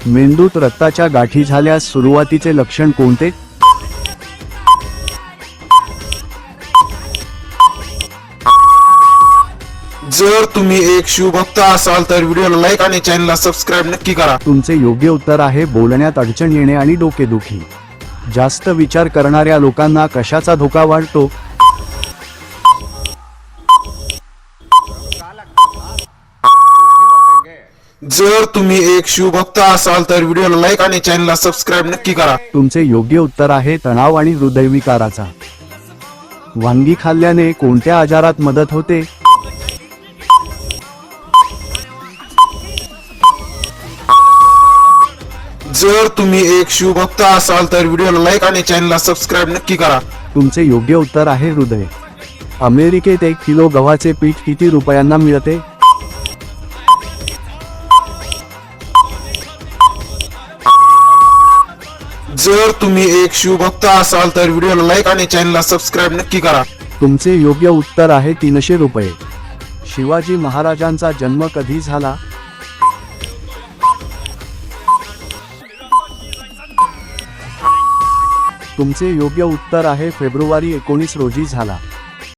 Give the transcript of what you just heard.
मेंदूत रक्ताच्या गाठी झाल्यास सुरुवातीचे लक्षण कोणते? जर तुम्ही एक शिवभक्त असाल तर व्हिडिओला लाईक आणि चॅनलला सबस्क्राईब नक्की करा. तुमचे योग्य उत्तर आहे बोलण्यात अडचण येणे आणि डोकेदुखी. जास्त विचार करणाऱ्या लोकांना कशाचा धोका वाढतो? जर तुम्ही एक शिवभक्त असाल तर व्हिडिओला लाईक आणि चॅनलला सबस्क्राईब नक्की करा. तुमचे योग्य उत्तर आहे तणाव आणि हृदयविकाराचा. वांगी खाल्ल्याने कोणत्या आजारात मदत होते? जर तुम्ही एक शिवभक्त असाल तर व्हिडिओला लाईक आणि चॅनलला सबस्क्राईब नक्की करा. तुमचे योग्य उत्तर आहे हृदय. अमेरिकेत 1 किलो गव्हाचे पीठ किती रुपयांना मिळते? जर तुम्ही एक शिवभक्त असाल तर व्हिडिओला लाईक आणि चॅनलला सबस्क्राईब नक्की करा. तुमचे योग्य उत्तर आहे 300 रुपये. शिवाजी महाराजांचा जन्म कधी झाला? तुमचे योग्य उत्तर आहे फेब्रुवारी 19 रोजी झाला.